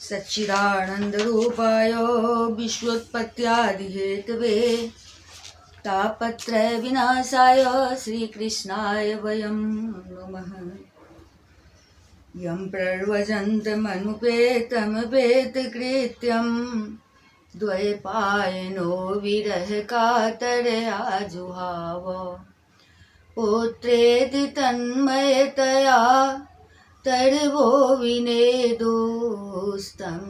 सच्चिदानन्दरूपाय विश्वोत्पत्त्यादिहेतवे तापत्रयविनाशाय श्रीकृष्णाय वयं नमः। यं प्रव्रजन्तमनुपेतमपेतकृत्यं द्वैपायनो विरहकातरयाजुहाव पुत्रेति तन्मयतया तर्वो विनेदोस्तं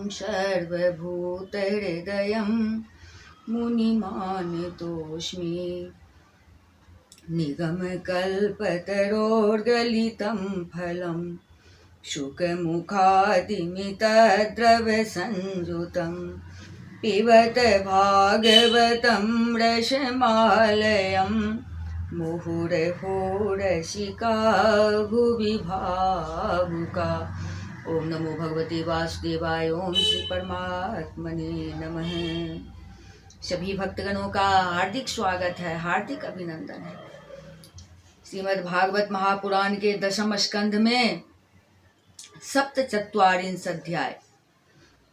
सर्वभूतहृदयं मुनिमानतोऽस्मि। निगमकल्पतरोर्गलितं फलं शुकमुखादिमितद्रवसंयुतं पिबत भागवतं रसमालयं मुहुरहो रसिका भुवि भावुका। ओम नमो भगवते वासुदेवाय। ओम श्री परमात्मने नमः। सभी भक्तगणों का हार्दिक स्वागत है, हार्दिक अभिनंदन है। श्रीमद् भागवत महापुराण के दशम स्कंध में सप्तचत्वारिंश अध्याय,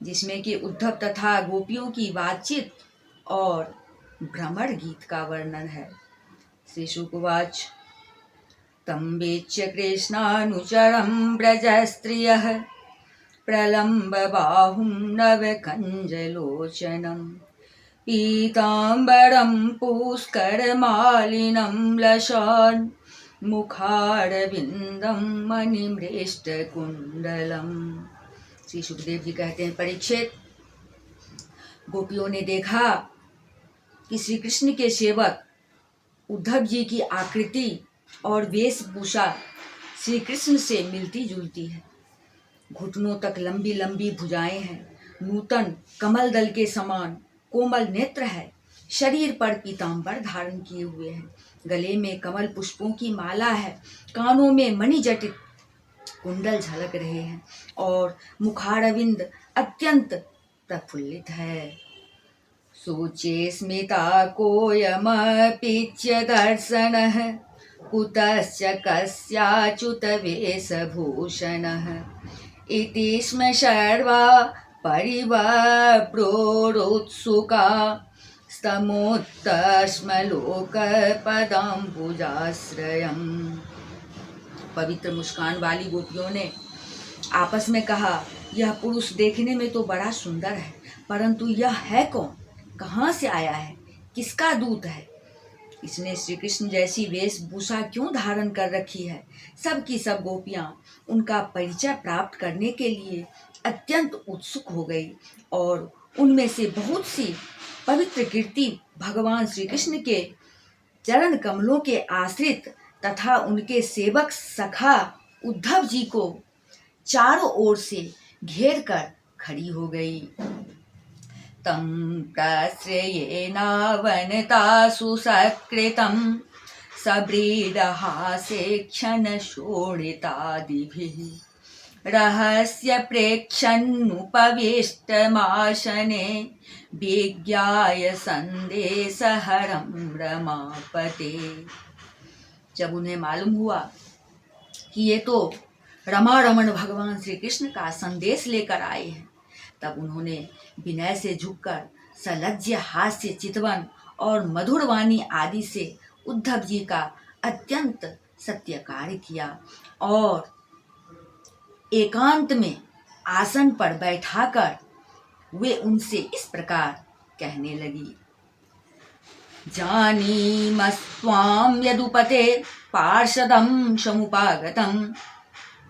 जिसमें कि उद्धव तथा गोपियों की बातचीत और भ्रमर गीत का वर्णन है। श्री शुकवाच तं वेच्य कृष्णानुचरं व्रजस्त्रियः प्रलम्ब बाहुं नवकञ्जलोचनं पीताम्बरं पुष्करमालिनं लशान् मुखारविन्दं मणिमृष्टकुण्डलम्। श्री सुखदेव जी कहते हैं, परीक्षित, गोपियों ने देखा कि श्री कृष्ण के सेवक उद्धव जी की आकृति और वेशभूषा श्री कृष्ण से मिलती जुलती है। घुटनों तक लंबी लंबी भुजाएं हैं, नूतन कमल दल के समान कोमल नेत्र है, शरीर पर पीताम्बर धारण किए हुए हैं, गले में कमल पुष्पों की माला है, कानों में मणिजटित कुंडल झलक रहे हैं और मुखारविंद अत्यंत प्रफुल्लित है। सूचे स्मिता कोयमपीच्य दर्शनः कुतश्च कस्याच्युत वेशभूषणः इति स्म सर्वा परिवप्रोरुत्सुका स्तमोत्तस्म लोकपदाम्बुजाश्रयम्। पवित्र मुस्कान वाली गोपियों ने आपस में कहा, यह पुरुष देखने में तो बड़ा सुंदर है, परंतु यह है कौन? कहाँ से आया है? किसका दूत है? इसने श्री कृष्ण जैसी वेशभूषा क्यों धारण कर रखी है? सब की सब गोपियां उनका परिचय प्राप्त करने के लिए अत्यंत उत्सुक हो गई और उनमें से बहुत सी पवित्र कीर्ति भगवान श्री कृष्ण के चरण कमलों के आश्रित तथा उनके सेवक सखा उद्धव जी को चारों ओर से घेर कर खड़ी हो गई। तं प्रश्रयेनावनतासु सकृतं सव्रीडहासे क्षणशोणितादिभिः रहस्य प्रेक्षन्नुपविष्टमासने विज्ञाय संदेशहरं रमापते। जब उन्हें मालूम हुआ कि ये तो रमारमण भगवान श्री कृष्ण का संदेश लेकर आए हैं, तब उन्होंने विनय से झुककर सलज्ज हास्य चितवन और मधुर वाणी आदि से उद्धव जी का अत्यंत सत्कार किया और एकांत में आसन पर बैठाकर वे उनसे इस प्रकार कहने लगी। जानीमस्त्वां यदुपते पार्षदं समुपागतं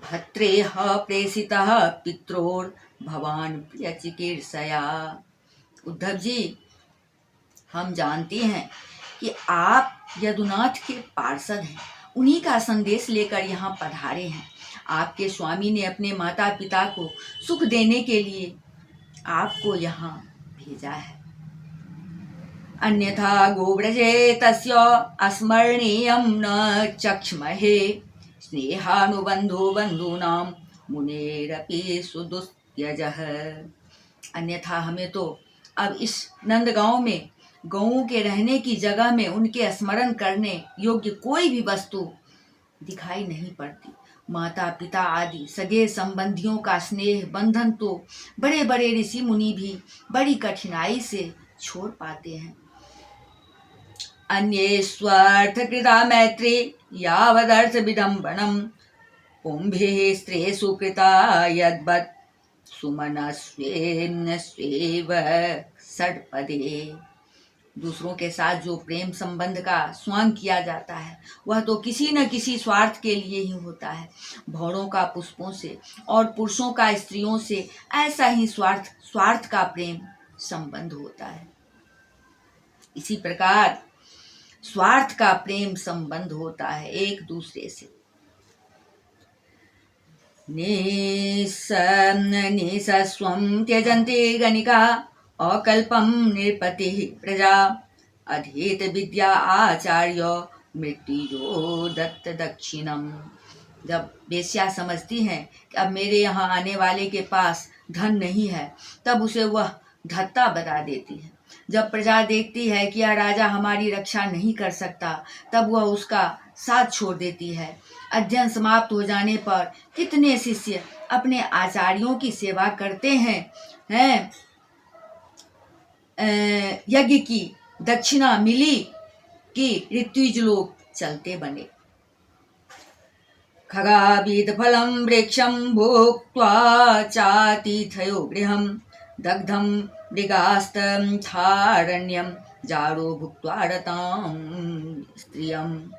भद्रेह प्रेषितः पित्रोर भवान प्रिय चिकीर्षया। उद्धव जी, हम जानते हैं कि आप यदुनाथ के पार्षद हैं, उन्हीं का संदेश लेकर यहाँ पधारे हैं। आपके स्वामी ने अपने माता पिता को सुख देने के लिए आपको यहाँ भेजा है। अन्यथा गोव्रजे तस्य अस्मरणीयं न चक्ष्महे स्नेहानुबंधो बंधूनां मुनेरपि सुदुस्त्यजः। अन्यथा हमें तो अब इस नंदगांव में गौओं के रहने की जगह में उनके स्मरण करने योग्य कोई भी वस्तु दिखाई नहीं पड़ती। माता पिता आदि सगे संबंधियों का स्नेह बंधन तो बड़े बड़े ऋषि मुनि भी बड़ी कठिनाई से छोड़ पाते हैं। अन्ये स्वार्थ कृता मैत्री यावदर्थ विडम्बनम कुंभे स्त्रेषु कृता यद्वत् सुमनस्वेन स्वेव षट्पदे। दूसरों के साथ जो प्रेम संबंध का स्वांग किया जाता है वह तो किसी न किसी स्वार्थ के लिए ही होता है। भौरों का पुष्पों से और पुरुषों का स्त्रियों से ऐसा ही स्वार्थ का प्रेम संबंध होता है। इसी प्रकार स्वार्थ का प्रेम संबंध होता है एक दूसरे से। निःसस्वं त्यजन्ते गणिका अकल्पं नृपतिः प्रजा अधीत विद्या आचार्य मृत्युजो दत्त दक्षिणम। जब वेश्या समझती है कि अब मेरे यहाँ आने वाले के पास धन नहीं है, तब उसे वह धत्ता बता देती है। जब प्रजा देखती है कि यह राजा हमारी रक्षा नहीं कर सकता, तब वह उसका साथ छोड़ देती है। अध्ययन समाप्त हो जाने पर कितने शिष्य अपने आचार्यों की सेवा करते हैं। यज्ञ की दक्षिणा मिली कि ऋत्विज लोग चलते बने। खगावीत फलम वृक्षम भोक्त्वा चातिथयो गृहम दग्धम मृगास्तम थारण्यम जाड़ो भुक्त्वा रताम स्त्रियम।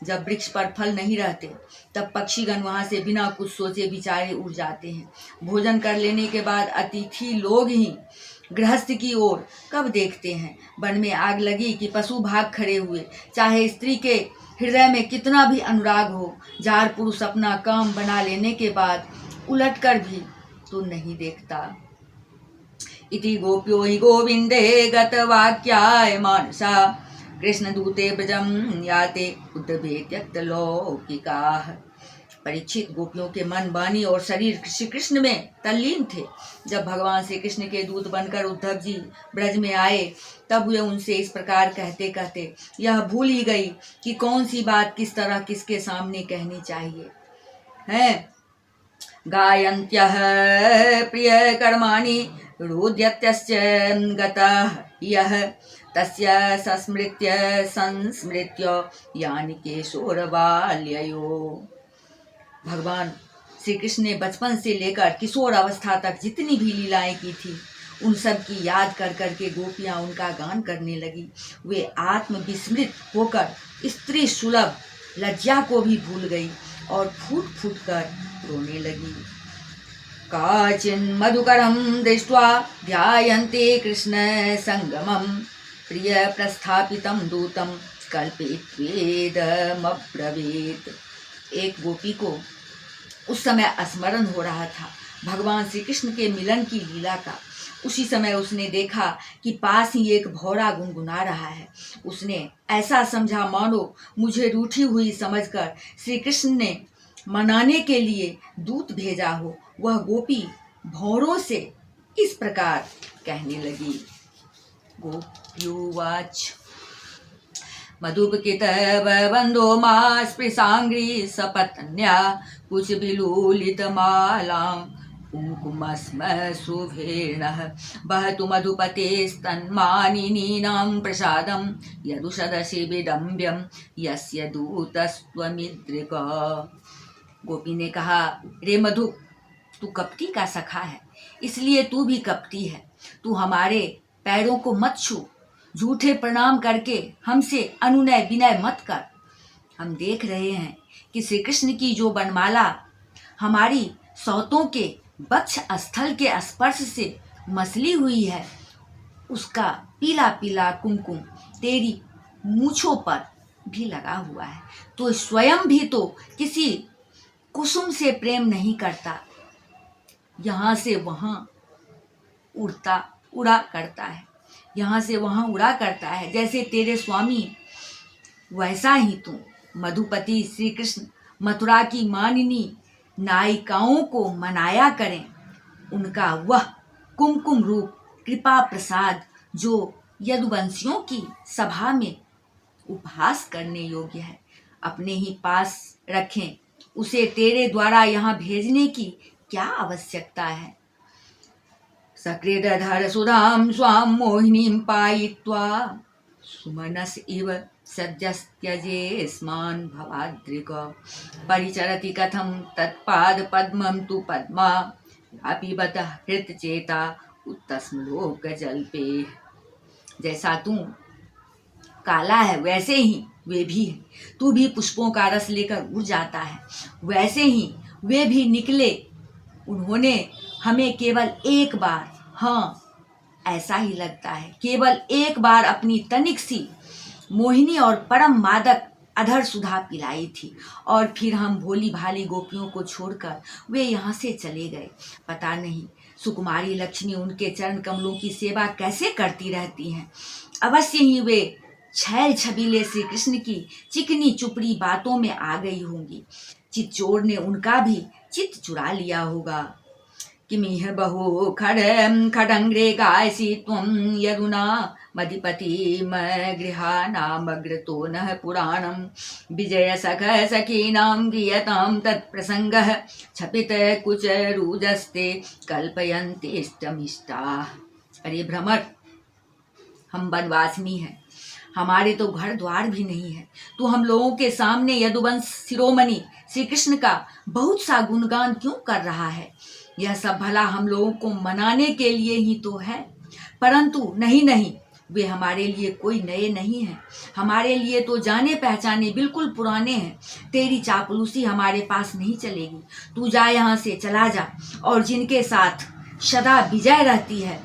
जब वृक्ष पर फल नहीं रहते तब पक्षीगण वहां से बिना कुछ सोचे बिचारे उड़ जाते हैं। भोजन कर लेने के बाद अतिथि लोग ही गृहस्थ की ओर कब देखते हैं। वन में आग लगी कि पशु भाग खड़े हुए। चाहे स्त्री के हृदय में कितना भी अनुराग हो, जार पुरुष अपना काम बना लेने के बाद उलट कर भी तो नहीं देखता। इति गोप्यो हि गोविंदे गतवाक्याय मानसा कृष्ण दूते ब्रजम याते उद्धवे त्यक्तलौकिकाः। परीक्षित गोपियों के मन, वाणी और शरीर श्री कृष्ण में तल्लीन थे। जब भगवान श्री कृष्ण के दूत बनकर उद्धव जी ब्रज में आए, तब वे उनसे इस प्रकार कहते कहते यह भूल ही गई कि कौन सी बात किस तरह किसके सामने कहनी चाहिए है। गायन्त्यः प्रिय कर्माणि रुद्यत्यश्च गतः यः तस्य संस्मृत्य संस्मृत्य यानि किशोरबाल्ययो। भगवान श्री कृष्ण ने बचपन से लेकर किशोर अवस्था तक जितनी भी लीलाएं की थी, उन सब की याद कर करके गोपियां उनका गान करने लगी। वे आत्म विस्मृत होकर स्त्री सुलभ लज्जा को भी भूल गई और फूट फूट कर रोने लगी। काचिन् मधुकरं दृष्ट्वा ध्यायन्ते कृष्ण संगमं प्रिय प्रस्थापितं दूतं कल्पित्वेदमब्रवीत्। एक गोपी को उस समय स्मरण हो रहा था भगवान श्री कृष्ण के मिलन की लीला का। उसी समय उसने देखा कि पास ही एक भौरा गुनगुना रहा है। उसने ऐसा समझा मानो मुझे रूठी हुई समझकर श्री कृष्ण ने मनाने के लिए दूत भेजा हो। वह गोपी भौरों से इस प्रकार कहने लगी। गोप्युवाच मधुपकितबन्धो मा स्पृशांग्री सपत्न्या कुचबिलूलितमालां कुङ्कुमस्मशुभेर्णः वहतु मधुपतेस्तन्मानिनीनां प्रसादं यदुषदसि विडम्ब्यं यस्य दूतस्त्वमिद्रिक। गोपी ने कहा, रे मधु, तू कपटी का सखा है, इसलिए तू भी कपटी है। तू हमारे पैरों को मत छू, झूठे प्रणाम करके हमसे अनुनय विनय मत कर। हम देख रहे हैं कि श्री कृष्ण की जो बनमाला हमारी सौतों के वक्ष स्थल के स्पर्श से मसली हुई है, उसका पीला पीला कुमकुम तेरी मूछों पर भी लगा हुआ है। तो स्वयं भी तो किसी कुसुम से प्रेम नहीं करता, यहाँ से वहाँ उड़ा करता है, यहाँ से वहाँ उड़ा करता है। जैसे तेरे स्वामी वैसा ही तू। मधुपति श्री कृष्ण मथुरा की मानिनी नायिकाओं को मनाया करें। उनका वह कुमकुम रूप कृपा प्रसाद जो यदुवंशियों की सभा में उपहास करने योग्य है, अपने ही पास रखें उसे तेरे द्वारा यहाँ भेजने की क्या आवश्यकता है? सकृदधर सुधाम स्वाम मोहिनीं पायित्वा सुमनस इव सद्यस्त्यजे स्मान् भवाद्रिक परिचरति कथं तत्पाद पद्मं तु पद्मा अपिबत हृतचेता उत्तस्मलोक जल्पे। जैसा तू काला है वैसे ही वे भी है। तू भी पुष्पों का रस लेकर उड़ जाता है, वैसे ही वे भी निकले। उन्होंने हमें केवल एक बार, हाँ ऐसा ही लगता है, केवल एक बार अपनी तनिक सी मोहिनी और परम मादक अधर सुधा पिलाई थी और फिर हम भोली भाली गोपियों को छोड़कर वे यहाँ से चले गए। पता नहीं सुकुमारी लक्ष्मी उनके चरण कमलों की सेवा कैसे करती रहती हैं। अवश्य ही वे छैल छबीले श्री कृष्ण की चिकनी चुपड़ी बातों में आ गई होंगी। चित्चोर ने उनका भी चित्त चुरा लिया होगा। किमिह बहु खडंग्रे गायसी त्वं यदुना मधिपतिम गृहाणामग्रतो नः पुराणं विजय सख सखीनां गीयतां तत्प्रसंगः छपित कुचरूजस्ते कल्पयन्तेष्टमिष्टाः। अरे भ्रमर, हम वनवासिनी हैं, हमारे तो घर द्वार भी नहीं है। तू हम लोगों के सामने यदुवंश शिरोमणि श्री कृष्ण का बहुत सा गुणगान क्यों कर रहा है? यह सब भला हम लोगों को मनाने के लिए ही तो है, परंतु नहीं, वे हमारे लिए कोई नए नहीं हैं। हमारे लिए तो जाने पहचाने बिल्कुल पुराने हैं। तेरी चापलूसी हमारे पास नहीं चलेगी। तू जा, यहाँ से चला जा और जिनके साथ सदा विजय रहती है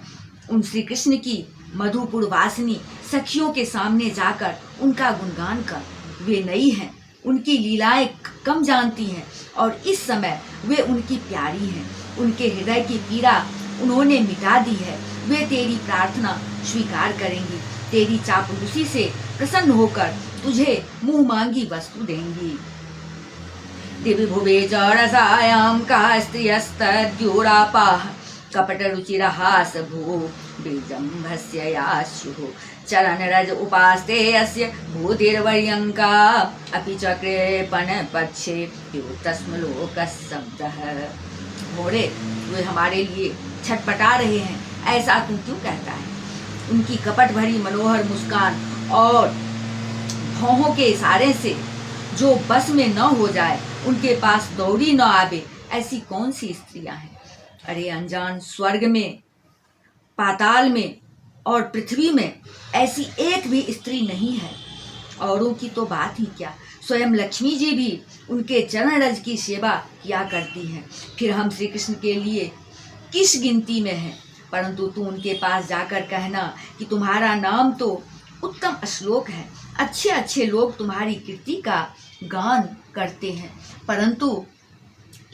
उन श्री कृष्ण की मधुपुर वासिनी सखियों के सामने जाकर उनका गुणगान कर। वे नई हैं, उनकी लीलाएं कम जानती हैं और इस समय वे उनकी प्यारी हैं। उनके हृदय की पीड़ा उन्होंने मिटा दी है। वे तेरी प्रार्थना स्वीकार करेंगी, तेरी चापलूसी से प्रसन्न होकर तुझे मुंह मांगी वस्तु देंगी। दिव्य भुवे च रसायां का स्त्रियस्तद्यूरापाः कपटरुचिरहास भू बीजम्भस्य यास्युः चरणरज उपास्ते अस्य भूतिर्वर्यङ्का अपि चक्रे पक्षे तस्मलोकशब्दः। घोड़े वे हमारे लिए छटपटा रहे हैं, ऐसा तू क्यों कहता है? उनकी कपट भरी मनोहर मुस्कान और भौहों के इशारे से जो बस में न हो जाए, उनके पास दौड़ी न आवे, ऐसी कौन सी स्त्रियां हैं? अरे अनजान, स्वर्ग में, पाताल में और पृथ्वी में ऐसी एक भी स्त्री नहीं है। औरों की तो बात ही क्या, स्वयं लक्ष्मी जी भी उनके चरण रज की सेवा किया करती हैं। फिर हम श्री कृष्ण के लिए किस गिनती में हैं? परंतु तू उनके पास जाकर कहना कि तुम्हारा नाम तो उत्तम श्लोक है, अच्छे अच्छे लोग तुम्हारी कीर्ति का गान करते हैं, परंतु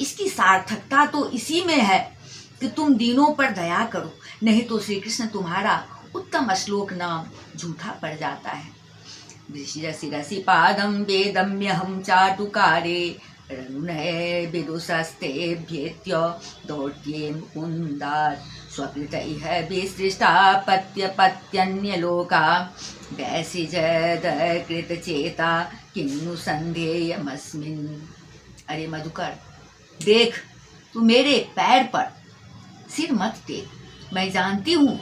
इसकी सार्थकता तो इसी में है कि तुम दीनों पर दया करो, नहीं तो श्री कृष्ण तुम्हारा उत्तम श्लोक नाम झूठा पड़ जाता है। शिरसि पादं वेदम्यहं चाटुकारे रनुनये विदुषस्तेभ्येत्य दौर्ये मुकुन्दात् स्वकृत इह विसृष्टा पत्यन्यलोका वैशिजदकृतचेता किन्नु संदेयमस्मिन्। अरे मधुकर, देख, तू मेरे पैर पर सिर मत टेक। मैं जानती हूँ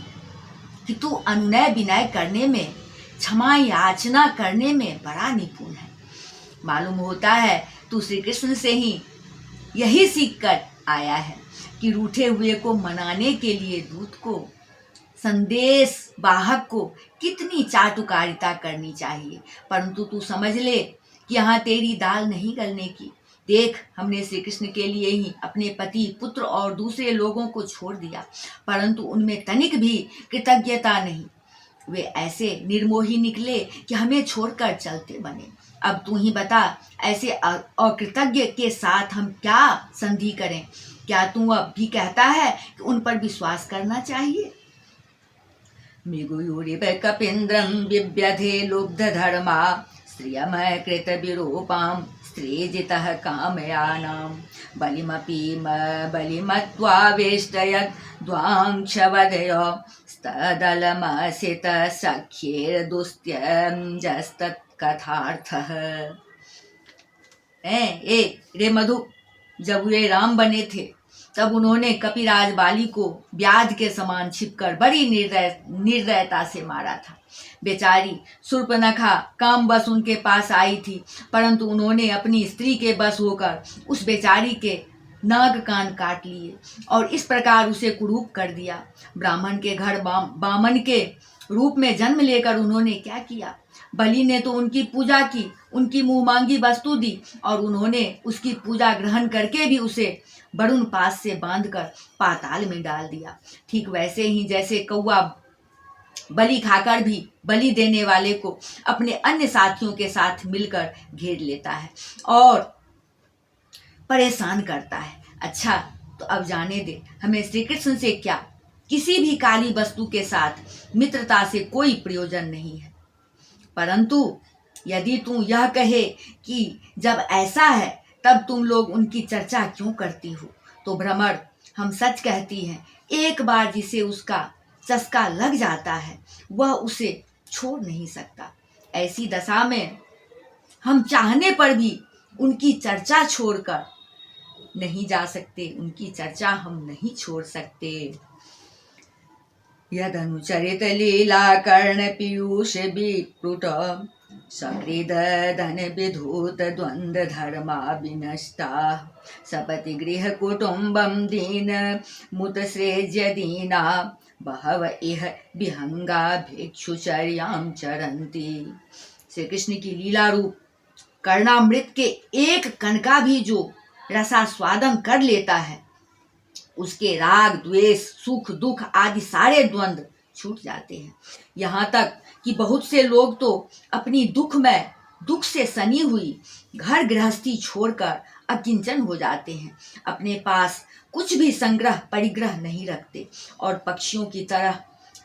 कि तू अनुनय विनय करने में, क्षमा याचना करने में बड़ा निपुण है। मालूम होता है तू श्री कृष्ण से ही यही सीख कर आया है कि रूठे हुए को मनाने के लिए दूत को, संदेश वाहक को कितनी चाटुकारिता करनी चाहिए। परंतु तू समझ ले कि यहाँ तेरी दाल नहीं गलने की। देख, हमने श्री कृष्ण के लिए ही अपने पति, पुत्र और दूसरे लोगों को छोड़ दिया, परंतु उनमें तनिक भी कृतज्ञता नहीं। वे ऐसे निर्मोही निकले कि हमें छोड़कर चलते बने। अब तू ही बता, ऐसे अकृतज्ञ के साथ हम क्या संधि करें? क्या तू अब भी कहता है कि उन पर विश्वास करना चाहिए? मृगयूरिव कपीन्द्रं बिभ्यधे लुब्ध धर्मा श्रियमय कृत विरूपां स्त्रीजितः कामयानां बलिमपि बलिमत्वा वेष्टयत् द्वांक्षवदय स्तदलमसित सख्येर्दुस्त्यजस्तत्कथार्थः। रे मधु, जब वे राम बने थे तब उन्होंने कपिराज बाली को व्याध के समान छिपकर बड़ी निर्दयता से मारा था। बेचारी शूर्पणखा काम बस उनके पास आई थी, परंतु उन्होंने अपनी स्त्री के बस होकर उस बेचारी के नाक कान काट लिए और इस प्रकार उसे कुरूप कर दिया। ब्राह्मण के घर बामन के रूप में जन्म लेकर उन्होंने क्या किया? बलि ने तो उनकी पूजा की, उनकी मुंह मांगी वस्तु दी और उन्होंने उसकी पूजा ग्रहण करके भी उसे वरुण पास से बांधकर पाताल में डाल दिया। ठीक वैसे ही जैसे कौवा बलि खाकर भी बलि देने वाले को अपने अन्य साथियों के साथ मिलकर घेर लेता है और परेशान करता है। अच्छा, तो अब जाने दे, हमें श्री कृष्ण से क्या, किसी भी काली वस्तु के साथ मित्रता से कोई प्रयोजन नहीं है। परंतु यदि तू यह कहे कि जब ऐसा है तब तुम लोग उनकी चर्चा क्यों करती हो, तो भ्रमर, हम सच कहती हैं, एक बार जिसे उसका चस्का लग जाता है वह उसे छोड़ नहीं सकता। ऐसी दशा में हम चाहने पर भी उनकी चर्चा छोड़कर नहीं जा सकते, उनकी चर्चा हम नहीं छोड़ सकते। यदनुचरित लीला कर्ण पीयूष विप्लुट सकृद धन विधूत द्वंद्व धर्मा विनष्टा सपति गृह कुटुंबम दीन मुतसृज्य दीना बहव इह विहंगा भिक्षुचर्याम चरंती। श्री कृष्ण की लीला रूप कर्णामृत के एक कण का भी जो रसास्वादन कर लेता है उसके राग द्वेष सुख दुख आदि सारे द्वंद्व छूट जाते हैं। यहाँ तक कि बहुत से लोग तो अपनी दुख से सनी हुई घर गृहस्थी छोड़कर अकिंचन हो जाते हैं, अपने पास कुछ भी संग्रह परिग्रह नहीं रखते और पक्षियों की तरह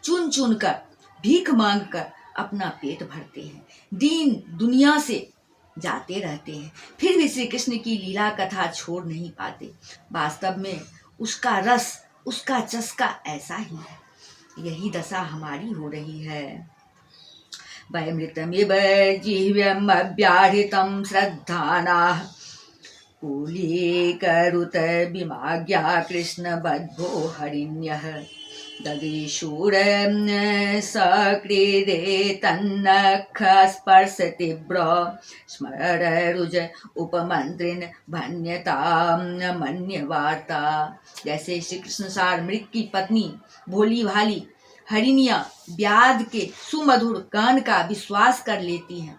चुन चुन कर भीख मांग कर अपना पेट भरते हैं, दीन दुनिया से जाते रहते हैं, फिर भी श्री कृष्ण की लीला कथा छोड़ नहीं पाते। वास्तव में उसका रस उसका चस्का ऐसा ही है, यही दशा हमारी हो रही है। वयमृतमिव जीव्यम अव्याहृतं श्रद्धानाः कूलीकरुत विमाज्ञा कृष्ण बद्धो हरिण्यः ददीशूरं सकृदे तन्नख स्पर्श तीव्र स्मररुज उपमंत्रिन भन्यतां मन्यवार्ता। जैसे श्री कृष्ण सार मृग की पत्नी भोली भाली हरिणियां व्याध के सुमधुर गान का विश्वास कर लेती हैं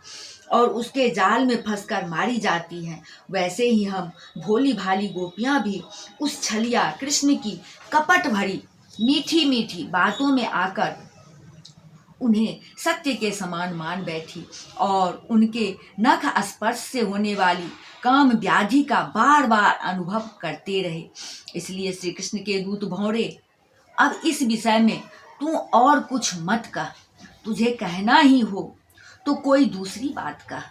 और उसके जाल में फंसकर मारी जाती हैं, वैसे ही हम भोली भाली गोपियां भी उस छलिया कृष्ण की कपट भरी मीठी मीठी बातों में आकर उन्हें सत्य के समान मान बैठी और उनके नख स्पर्श से होने वाली काम व्याधि का बार बार अनुभव करते रहे। इसलिए श्री कृष्ण के दूत भौरे, अब इस विषय में तू और कुछ मत कह, तुझे कहना ही हो तो कोई दूसरी बात कह।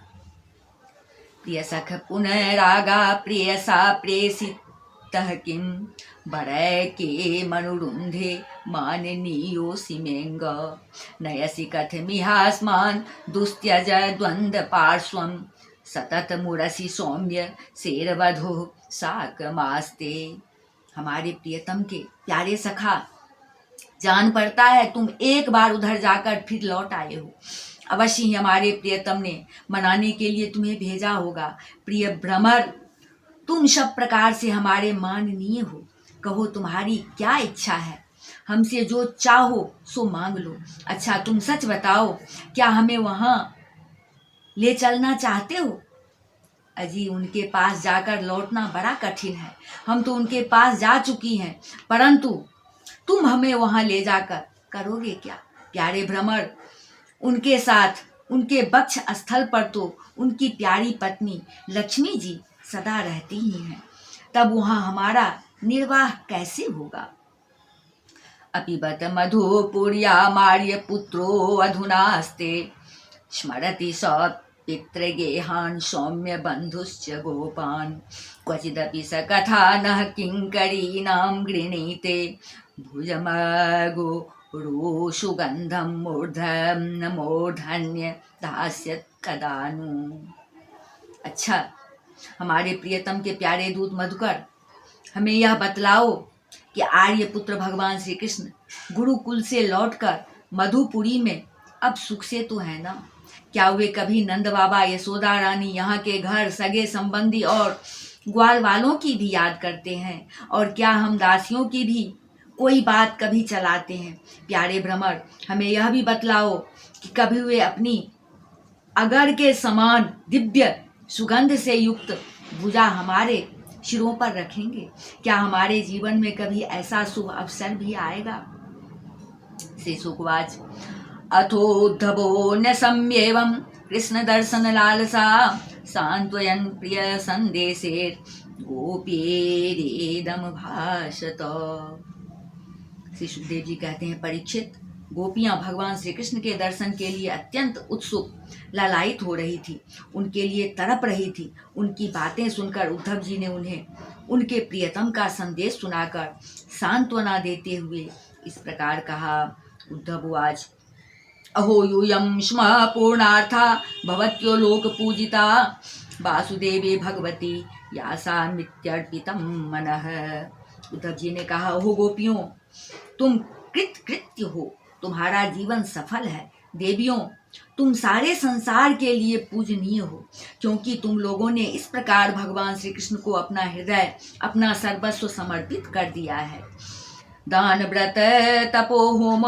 प्रिय सख पुनरागा प्रिय सा प्रेषितः किम बरै के मनुरुंधे माननीयो सिमेंग नयसि कथमिहास्मान् दुस्त्यज द्वंद्व पार्श्वं सतत मुरसि सौम्य शेरवधो साकमास्ते। हमारे प्रियतम के प्यारे सखा, जान पड़ता है तुम एक बार उधर जाकर फिर लौट आए हो, अवश्य ही हमारे प्रियतम ने मनाने के लिए तुम्हें भेजा होगा। प्रिय भ्रमर, तुम सब प्रकार से हमारे माननीय हो, कहो तुम्हारी क्या इच्छा है, हमसे जो चाहो सो मांग लो। अच्छा तुम सच बताओ, क्या हमें वहाँ ले चलना चाहते हो? अजी उनके पास जाकर लौटना बड़ा कठिन है, हम तो उनके पास जा चुकी हैं, परंतु तुम हमें वहाँ ले जाकर करोगे क्या? प्यारे भ्रमर, उनके साथ उनके वक्ष स्थल पर तो उनकी प्यारी पत्नी लक्ष्मी जी सदा रहती ही हैं, तब वहाँ हमारा निर्वाह कैसे होगा? अपिबत मधुपुर्या मार्य पुत्रो अधुनास्ते स्मरति स पितृगेहान् सौम्य बंधुश्च गोपान् क्वचिदपि स कथा नः किङ्करीणां गृणीते भुजमगो सुगंधम मूर्धन्य दास्यत् कदानु। अच्छा हमारे प्रियतम के प्यारे दूत मधुकर, हमें यह बतलाओ कि आर्य पुत्र भगवान श्री कृष्ण गुरुकुल से लौटकर मधुपुरी में अब सुख से तो है ना? क्या वे कभी नंद बाबा, यशोदा रानी, यहाँ के घर, सगे संबंधी और ग्वाल वालों की भी याद करते हैं? और क्या हम दासियों की भी कोई बात कभी चलाते हैं? प्यारे भ्रमर, हमें यह भी बतलाओ कि कभी वे अपनी अगर के समान दिव्य सुगंध से युक्त भुजा हमारे शिरों पर रखेंगे? क्या हमारे जीवन में कभी ऐसा शुभ अवसर भी आएगा? श्री शुकवाच अथोद्धवो न सम्येवं कृष्ण दर्शन लालसा सांत्वयन प्रिय संदेशे गोपीरेदम भाषत। श्री सुखदेव जी कहते हैं, परीक्षित, गोपियां भगवान श्री कृष्ण के दर्शन के लिए अत्यंत उत्सुक, लालायित हो रही थी, उनके लिए तड़प रही थी। उनकी बातें सुनकर उद्धव जी ने उन्हें उनके प्रियतम का संदेश सुनाकर सांत्वना देते हुए इस प्रकार कहा। उद्धव उवाच अहो यूयं स्म पूर्णार्था भवत्यो लोक पूजिता वासुदेवे भगवती यासामित्यर्पितं मनः। उद्धव जी ने कहा, ओहो गोपियों, तुम कृतकृत्य हो, तुम्हारा जीवन सफल है। देवियों, तुम सारे संसार के लिए पूजनीय हो, क्योंकि तुम लोगों ने इस प्रकार भगवान श्री कृष्ण को अपना हृदय, अपना सर्वस्व समर्पित कर दिया है। दान व्रत तपो होम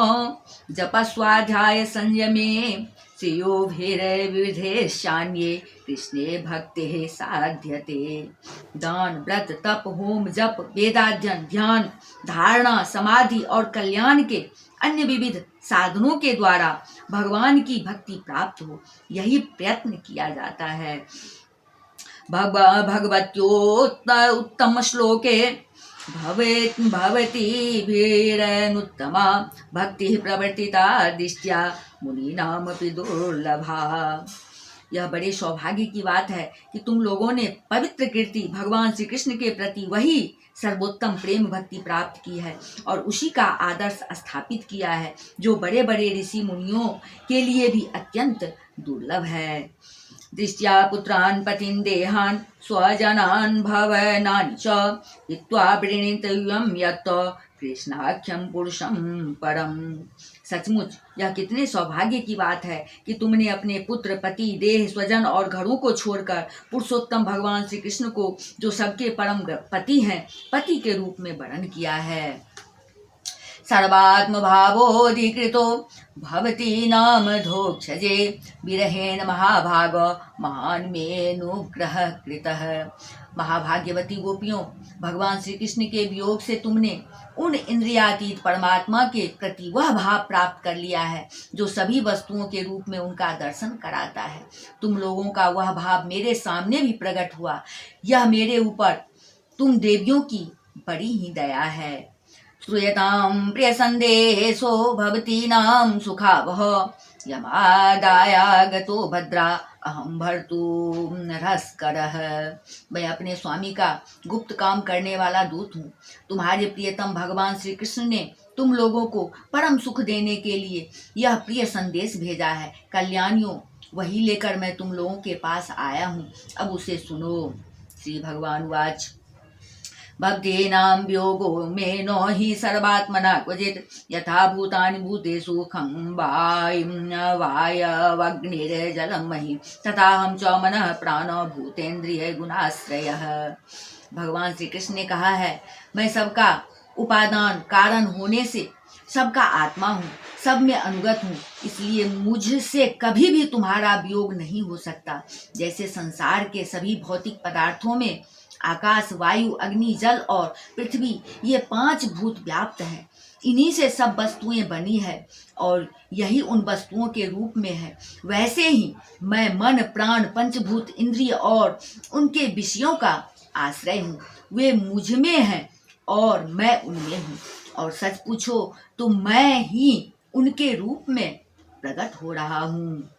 जप स्वाध्याय संयमे श्रेयो विविधेशान्ये कृष्णे भक्ति साध्यते। दान व्रत तप होम जप वेदाध्ययन ध्यान धारणा समाधि और कल्याण के अन्य विविध साधनों के द्वारा भगवान की भक्ति प्राप्त हो, यही प्रयत्न किया जाता है। भगवत्योत्तम श्लोके भवती भीरनुत्तमा भक्ति प्रवर्तिता दृष्टिया मुनीनामपि दुर्लभा। यह बड़े सौभाग्य की बात है कि तुम लोगों ने पवित्र कीर्ति भगवान श्री कृष्ण के प्रति वही सर्वोत्तम प्रेम भक्ति प्राप्त की है और उसी का आदर्श स्थापित किया है, जो बड़े बड़े ऋषि मुनियों के लिए भी अत्यंत दुर्लभ है। दृष्ट्या पुत्रान् पतिन् देहान् स्वजनान् भवनानि च हित्वा वृणीतव्यं यत् कृष्णाख्यं पुरुषं परम। सचमुच यह कितने सौभाग्य की बात है कि तुमने अपने पुत्र, पति, देह, स्वजन और घरों को छोड़कर पुरुषोत्तम भगवान श्री कृष्ण को, जो सबके परम पति हैं, पति के रूप में वरण किया है। सर्वात्म भावोधिकृतो भवती नाम धोक्षजे विरहेण महाभाग महान मेनुग्रह कृतः। महाभाग्यवती गोपियों, भगवान श्री कृष्ण के वियोग से तुमने उन इंद्रियातीत परमात्मा के प्रति वह भाव प्राप्त कर लिया है जो सभी वस्तुओं के रूप में उनका दर्शन कराता है। तुम लोगों का वह भाव मेरे सामने भी प्रकट हुआ। यह मेरे ऊपर तुम देवियों की बड़ी ही दया है। श्रूयतां प्रिय संदेशो भवतीनां सुखावह यमादायागतो भद्रा अहम भर्तुर्हस्करः। मैं अपने स्वामी का गुप्त काम करने वाला दूत हूँ। तुम्हारे प्रियतम भगवान श्री कृष्ण ने तुम लोगों को परम सुख देने के लिए यह प्रिय संदेश भेजा है। कल्याणियों, वही लेकर मैं तुम लोगों के पास आया हूँ, अब उसे सुनो। श्री भगवान वाच भक्तीनां वियोगो मे नो हि सर्वात्मना क्वचित् यथा भूतानि भूतेषु खं वायवग्निर्जलं महि तथाहं च मनः प्राणो भूतेन्द्रिय गुणाश्रयः। भगवान श्री कृष्ण ने कहा है, मैं सबका उपादान कारण होने से सबका आत्मा हूँ, सब में अनुगत हूँ, इसलिए मुझसे कभी भी तुम्हारा वियोग नहीं हो सकता। जैसे संसार के सभी भौतिक पदार्थों में आकाश, वायु, अग्नि, जल और पृथ्वी, ये 5 भूत व्याप्त हैं, इन्हीं से सब वस्तुएं बनी है और यही उन वस्तुओं के रूप में है, वैसे ही मैं मन, प्राण, पंचभूत, इंद्रिय और उनके विषयों का आश्रय हूँ। वे मुझ में हैं और मैं उनमें हूँ, और सच पूछो तो मैं ही उनके रूप में प्रकट हो रहा हूँ।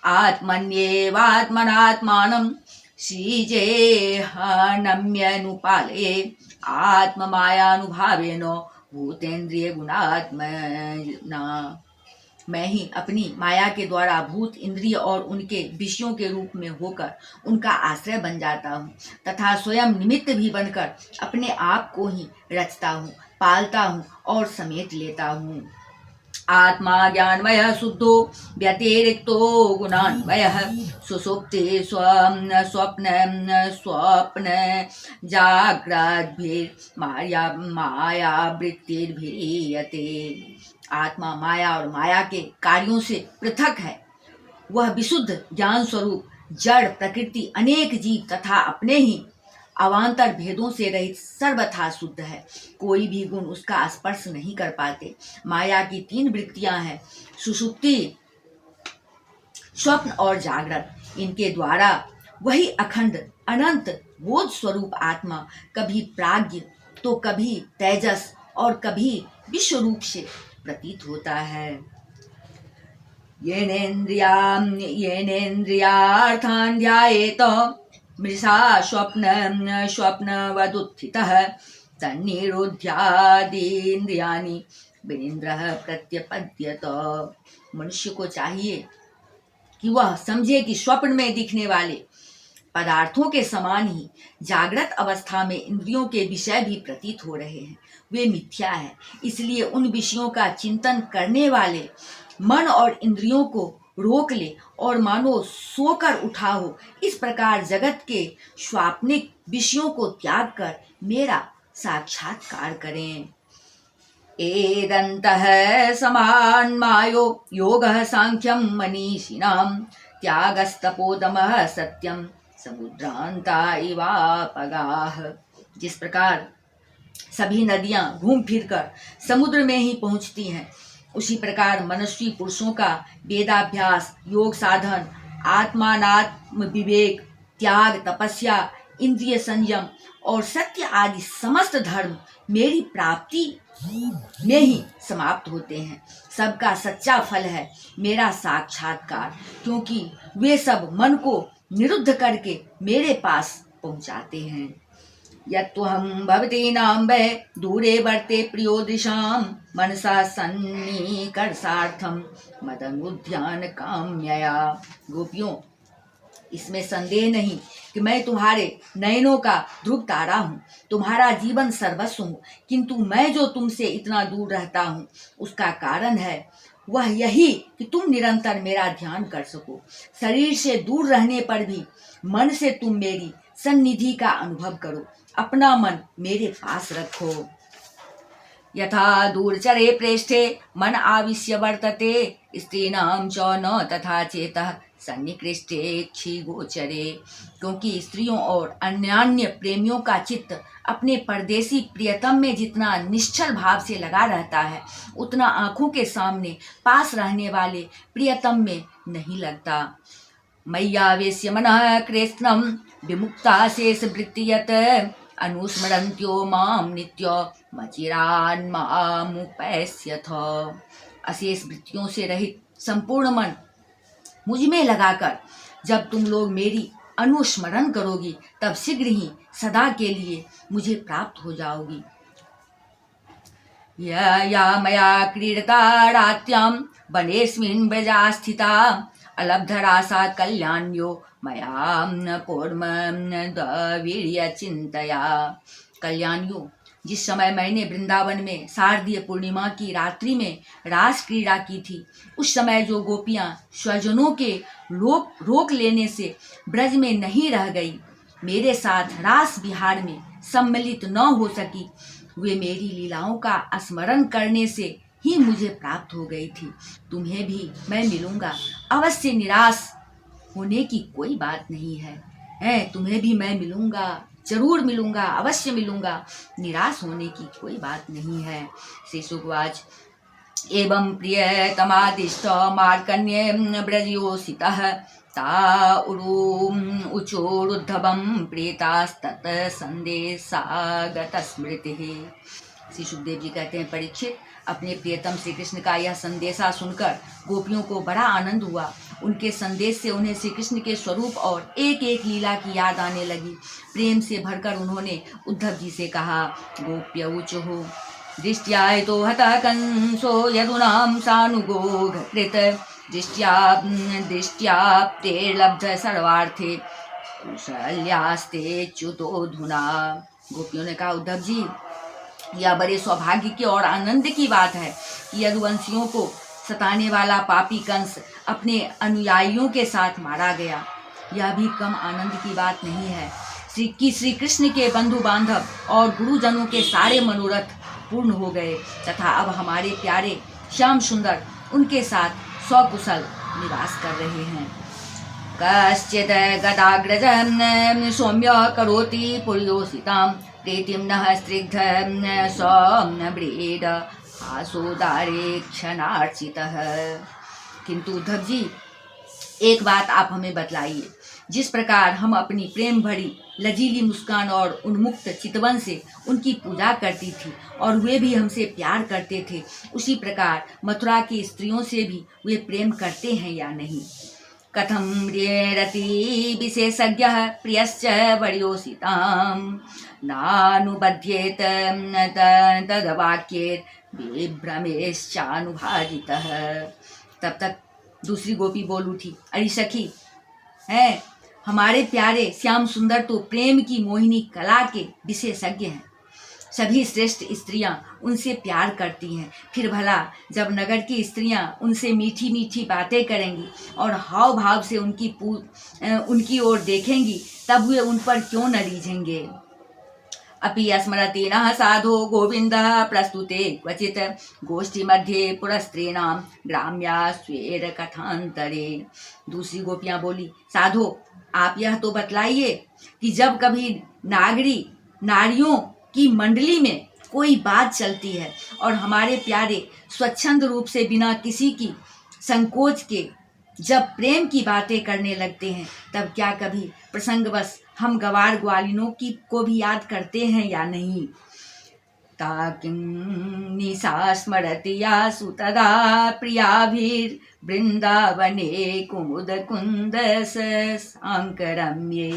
आत्मन्येवात्मनात्मानं श्रीजेहानम्यनुपाले आत्ममायानुभावेन भूतेन्द्रिय गुणात्मना। मैं ही अपनी माया के द्वारा भूत, इंद्रिय और उनके विषयों के रूप में होकर उनका आश्रय बन जाता हूँ तथा स्वयं निमित्त भी बनकर अपने आप को ही रचता हूँ, पालता हूँ और समेट लेता हूँ। आत्मा ज्ञानमय शुद्धो व्यतिरिक्तो गुणान्वय सुसुप्ति स्वप्न स्वप्न मायावृत्तिर्भिरीयते। आत्मा माया और माया के कार्यों से पृथक है। वह विशुद्ध ज्ञान स्वरूप जड़ प्रकृति अनेक जीव तथा अपने ही अवान्तर भेदों से रहित सर्वथा शुद्ध है। कोई भी गुण उसका स्पर्श नहीं कर पाते। माया की 3 वृत्तियां हैं, सुषुप्ति, स्वप्न और जागृत। इनके द्वारा वही अखंड अनंत बोध स्वरूप आत्मा कभी प्राज्ञ तो कभी तेजस और कभी विश्व रूप से प्रतीत होता है। येनेन्द्रियार्थान् ध्यायेत मृषा स्वप्नवदुत्थितः तन्निरोध्यादीन्द्रियाणि विनिन्द्रः प्रत्यपद्यत। मनुष्य को चाहिए कि वह समझे कि स्वप्न में दिखने वाले पदार्थों के समान ही जागृत अवस्था में इंद्रियों के विषय भी प्रतीत हो रहे हैं, वे मिथ्या है। इसलिए उन विषयों का चिंतन करने वाले मन और इंद्रियों को रोक ले और मानो सोकर उठा हो। इस प्रकार जगत के स्वाप्निक विषयों को त्याग कर मेरा साक्षात्कार करें। एदन्तः समान्मायो योगः सांख्यं मनीषिणां त्यागस्तपोदमः सत्यं समुद्रान्ता इवापगाः। जिस प्रकार सभी नदियां घूम फिरकर समुद्र में ही पहुंचती हैं, उसी प्रकार मनस्वी पुरुषों का वेदाभ्यास, योग साधन, आत्मानात्म विवेक, त्याग, तपस्या, इंद्रिय संयम और सत्य आदि समस्त धर्म मेरी प्राप्ति में ही समाप्त होते हैं। सबका सच्चा फल है मेरा साक्षात्कार, क्योंकि वे सब मन को निरुद्ध करके मेरे पास पहुंचाते हैं। यत्त्वहं भवतीनां वै दूरे वर्ते प्रियो दृशां मनसा सन्निकर्षार्थं मदनुध्यान काम्यया। गोपियों, इसमें संदेह नहीं कि मैं तुम्हारे नयनों का ध्रुव तारा हूँ, तुम्हारा जीवन सर्वस्व हूँ, किंतु मैं जो तुमसे इतना दूर रहता हूँ उसका कारण है वह यही कि तुम निरंतर मेरा ध्यान कर सको। शरीर से दूर रहने पर भी मन से तुम मेरी सन्निधि का अनुभव करो, अपना मन मेरे पास रखो। यथा दूरचरे प्रेष्ठे मन आविश्य वर्तते स्त्रीणां च न तथा चेतः सन्निकृष्टे गोचरे। क्योंकि स्त्रियों और अन्यान्य प्रेमियों का चित्त अपने परदेसी प्रियतम में जितना निश्चल भाव से लगा रहता है, उतना आंखों के सामने पास रहने वाले प्रियतम में नहीं लगता। मय्यावेश्य मनः कृष्णं विमुक्ता शेष वृत्तियत अनुस्मरन्त्यो माम नित्यमचिरान्मामुपैस्यथ। अशेष वृत्तियों से रहित संपूर्ण मन मुझ में लगाकर जब तुम लोग मेरी अनुस्मरण करोगी, तब शीघ्र ही सदा के लिए मुझे प्राप्त हो जाओगी। या मया क्रीडता रात्यां वनेस्मिन् व्रजा स्थिता अलब्धरासा कल्याण्यो मया पूर्ववीर्य चिंतया। कल्याणियों, जिस समय मैंने वृंदावन में शारदीय पूर्णिमा की रात्रि में रास क्रीड़ा की थी, उस समय जो गोपियां स्वजनों के रोक लेने से ब्रज में नहीं रह गई, मेरे साथ रास विहार में सम्मिलित न हो सकी, वे मेरी लीलाओं का स्मरण करने से ही मुझे प्राप्त हो गई थी। तुम्हें भी मैं मिलूंगा, अवश्य निराश होने की कोई बात नहीं है। तुम्हें भी मैं मिलूंगा, जरूर मिलूंगा, अवश्य मिलूंगा, निराश होने की कोई बात नहीं है। श्री शुकवाच एवं प्रियतमादिष्ट मार्कण्ये व्रजयोषितः ता उचोरुद्धवं प्रीतास्तत संदेशागत स्मृतिः। श्री सुखदेव जी कहते हैं, परीक्षित, अपने प्रियतम श्री कृष्ण का यह संदेशा सुनकर गोपियों को बड़ा आनंद हुआ। उनके संदेश से उन्हें श्री कृष्ण के स्वरूप और एक एक लीला की याद आने लगी। प्रेम से भरकर उन्होंने उद्धव जी से कहा, गोप्य ऊचुः दृष्ट्या तो हतः कंसो यदुनां सानुगो कृत दृष्ट्याप्तेर्लब्ध सर्वार्थे कुशल्यास्ते च्युतोऽधुना। गोपियों ने कहा, उद्धव जी, यह बड़े सौभाग्य की और आनंद की बात है कि यदुवंशियों को सताने वाला पापी कंस अपने अनुयायियों के साथ मारा गया। यह भी कम आनंद की बात नहीं है श्री कृष्ण के बंधु बांधव और गुरुजनों के सारे मनोरथ पूर्ण हो गए तथा अब हमारे प्यारे श्याम सुंदर उनके साथ सकुशल निवास कर रहे हैं। कश्चित् गदाग्रजं सौम्य करोति पुर्योसितां प्रीतिं नः स्निग्धं सौम्यव्रीड आसोदारे क्षणार्चितः। किंतु उद्धव जी, एक बात आप हमें बतलाइए, जिस प्रकार हम अपनी प्रेम भरी लजीली मुस्कान और उन्मुक्त चितवन से उनकी पूजा करती थी और वे भी हमसे प्यार करते थे, उसी प्रकार मथुरा की स्त्रियों से भी वे प्रेम करते हैं या नहीं? कथं प्रियरति विशेषज्ञः प्रियश्च वर्योषितां नानुबध्येत तद्वाक्यैर्विभ्रमेश्चानुभाजितः। तब तक दूसरी गोपी बोल उठी, अरे सखी, हैं हमारे प्यारे श्याम सुंदर तो प्रेम की मोहिनी कला के विशेषज्ञ हैं। सभी श्रेष्ठ स्त्रियां उनसे प्यार करती हैं, फिर भला जब नगर की स्त्रियां उनसे मीठी मीठी बातें करेंगी और हाव भाव से उनकी ओर देखेंगी, तब वे उन पर क्यों न रीझेंगे। अपि स्मरति नः साधो गोविन्दः प्रस्तुते क्वचित् गोष्ठी मध्ये पुरस्त्रीणां ग्राम्या स्वेर कथांतरे। दूसरी गोपियां बोली, साधो, आप यह तो बतलाइए कि जब कभी नारियों की मंडली में कोई बात चलती है और हमारे प्यारे स्वच्छंद रूप से बिना किसी की संकोच के जब प्रेम की बातें करने लगते हैं, तब क्या कभी प्रसंगवश हम गवार ग्वालिनों को भी याद करते हैं या नहीं? ताकिं निशा स्मरति यासु तदा प्रियाभिर्वृन्दावने कुमुद कुन्द सांकरम्ये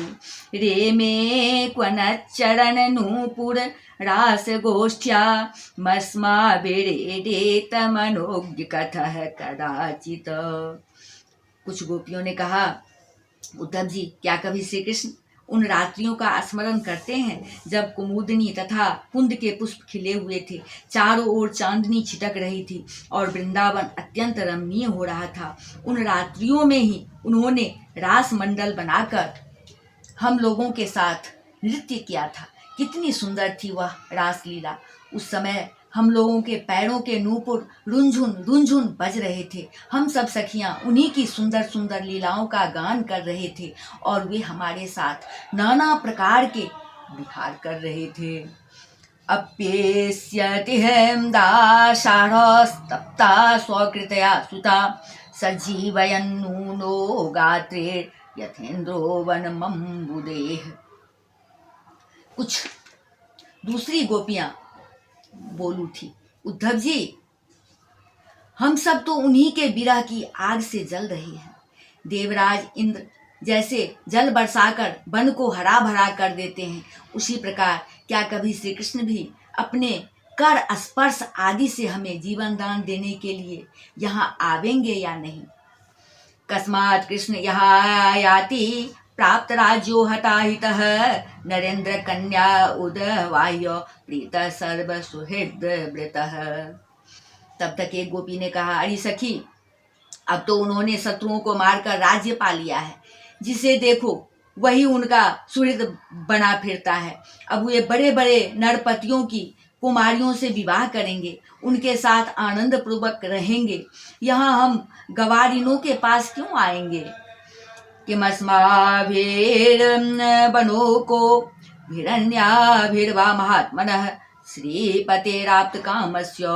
रेमे क्वनच्चरण नूपुर रास गोष्ठ्या मस्माभिरेडेत मनोज्ञ कथः कदाचित। कुछ गोपियों ने कहा, उद्धव जी, क्या कभी श्री कृष्ण उन रात्रियों का स्मरण करते हैं जब कुमुदनी तथा कुंद के पुष्प खिले हुए थे, चारों ओर चांदनी छिटक रही थी और वृंदावन अत्यंत रमणीय हो रहा था। उन रात्रियों में ही उन्होंने रास मंडल बनाकर हम लोगों के साथ नृत्य किया था। कितनी सुंदर थी वह रासलीला। उस समय हम लोगों के पैरों के नूपुर रुंझुन रुंझुन बज रहे थे। हम सब सखियां उन्हीं की सुंदर सुंदर लीलाओं का गान कर रहे थे और वे हमारे साथ नाना प्रकार के विहार कर रहे थे। अप्येष्यति दाशाढस्तप्ता स्वकृतया सुता सजीवयन्नूनो गात्रे यथेन्द्रो वनमम्बुदेह। कुछ दूसरी गोपियां बोल उठी, उद्धव जी, हम सब तो उन्हीं के विरह की आग से जल रहे हैं। देवराज इंद्र जैसे जल बरसाकर वन को हरा भरा कर देते हैं, उसी प्रकार क्या कभी श्री कृष्ण भी अपने कर स्पर्श आदि से हमें जीवन दान देने के लिए यहाँ आवेंगे या नहीं? कस्मात् कृष्ण यहाँ याति प्राप्त राज्यो हताहितः नरेंद्र कन्या उदवाह्य प्रीत सर्व सुहृद वृतः। तब तक एक गोपी ने कहा, अरे सखी, अब तो उन्होंने शत्रुओं को मारकर राज्य पा लिया है, जिसे देखो वही उनका सुहृद बना फिरता है। अब वे बड़े बड़े नरपतियों की कुमारियों से विवाह करेंगे, उनके साथ आनंद पूर्वक रहेंगे। यहाँ हम गवारिनों के पास क्यों आएंगे? किमस्माभिर्बनो को भिरण्याभिर्वा महात्मनः श्रीपतेराप्त कामस्य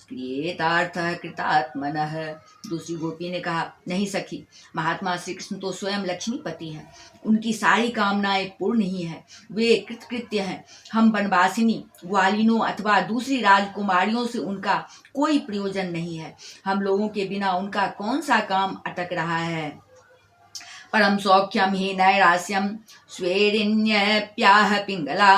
क्रियेतार्थः कृतात्मनः। दूसरी गोपी ने कहा, नहीं सखी, महात्मा श्री कृष्ण तो स्वयं लक्ष्मीपति हैं, उनकी सारी कामनाएं पूर्ण ही हैं, वे कृतकृत्य हैं। हम वनवासिनी ग्वालिनों अथवा दूसरी राजकुमारियों से उनका कोई प्रयोजन नहीं है। हम लोगों के बिना उनका कौन सा काम अटक रहा है? परम सौख्यम ही नैरास्यम स्वेरिन्यप्याह पिंगला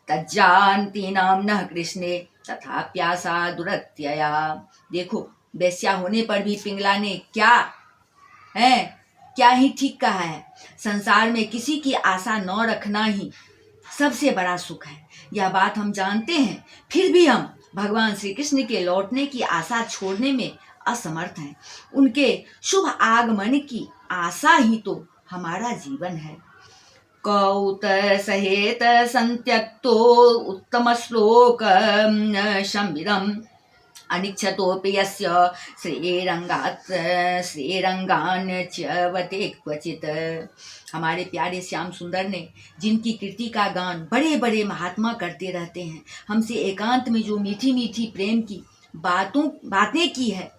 तज्जान्ति नाम नः कृष्णे तथा प्यासा दुरत्यया। देखो, वेश्या होने पर भी पिंगला ने क्या ही ठीक कहा है। संसार में किसी की आशा न रखना ही सबसे बड़ा सुख है। यह बात हम जानते हैं, फिर भी हम भगवान श्री कृष्ण के लौटने की आशा छोड़ने में असमर्थ हैं। उनके शुभ आगमन की आशा ही तो हमारा जीवन है। कौत सहेत संत्यक्तो उत्तम श्लोक संविदम अनिच्छतोपि यस्य श्रीरंगान्यच्यवते क्वचित। हमारे प्यारे श्याम सुंदर ने, जिनकी कीर्ति का गान बड़े बड़े महात्मा करते रहते हैं, हमसे एकांत में जो मीठी मीठी प्रेम की बातें की है,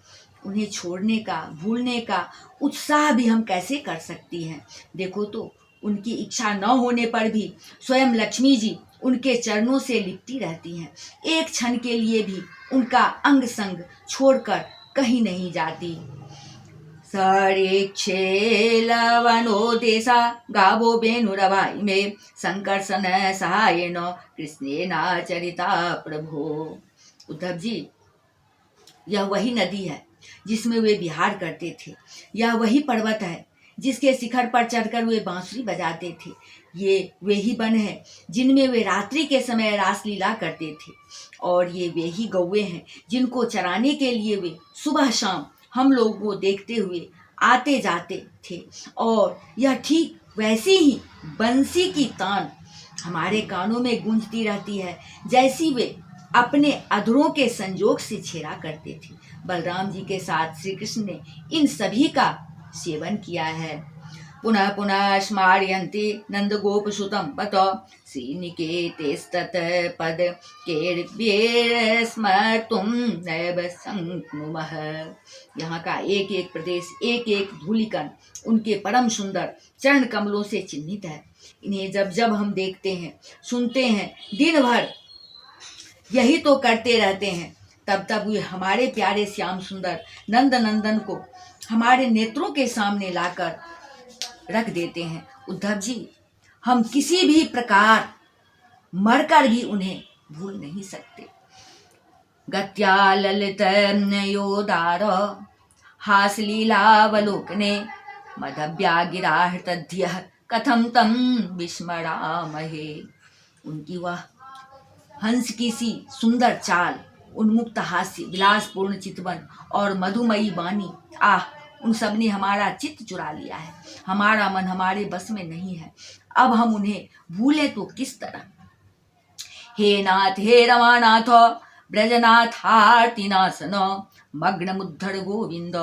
उन्हें छोड़ने का, भूलने का उत्साह भी हम कैसे कर सकती हैं। देखो तो, उनकी इच्छा न होने पर भी स्वयं लक्ष्मी जी उनके चरणों से लिपटी रहती हैं। एक क्षण के लिए भी उनका अंग संग छोड़कर कहीं नहीं जाती। सरीक्षे लवनो देशा गावो बेनुरवाई में संकर्षण सहायेन कृष्णेनाचरिता प्रभो। उद्धव जी, यह वही नदी है जिसमें वे विहार करते थे। यह वही पर्वत है जिसके शिखर पर चढ़कर वे बांसुरी बजाते थे। ये वे ही वन है जिनमें वे रात्रि के समय रासलीला करते थे। और ये वे ही गौवे हैं जिनको चराने के लिए वे सुबह शाम हम लोगों को देखते हुए आते जाते थे। और यह ठीक वैसी ही बंसी की तान हमारे कानों में गूंजती रहती है जैसी वे अपने अधरों के संजोग से छेड़ा करते थे। बलराम जी के साथ श्री कृष्ण ने इन सभी का सेवन किया है। पुनः पुनः स्मारयन्ति नंद गोप सुतम पत श्रीनिकेतेस्तत् पद केर्व्ये स्मर्तुं नैव शक्नुमः। यहाँ का एक एक प्रदेश, एक एक धूलिकण उनके परम सुंदर चरण कमलों से चिन्हित है। इन्हें जब जब हम देखते हैं, सुनते हैं, दिन भर यही तो करते रहते हैं, तब तब वे हमारे प्यारे श्याम सुंदर नंद नंदन को हमारे नेत्रों के सामने लाकर रख देते हैं। उद्धव जी, हम किसी भी प्रकार मरकर भी उन्हें भूल नहीं सकते। गत्या ललित योदार हासलीलावलोकने मदव्या गिरा हृतध्य कथम तम विस्मरामहे। उनकी वह हंस की सी सुंदर चाल, उन्मुक्त हास्य, विलासपूर्ण चितवन और मधुमयी वाणी, उन सब ने हमारा चित्त चुरा लिया है। हमारा मन हमारे बस में नहीं है। अब हम उन्हें भूले तो किस तरह। हे नाथ, हे रमानाथ, ब्रजनाथार्तिनाशन मग्नमुद्धर गोविंद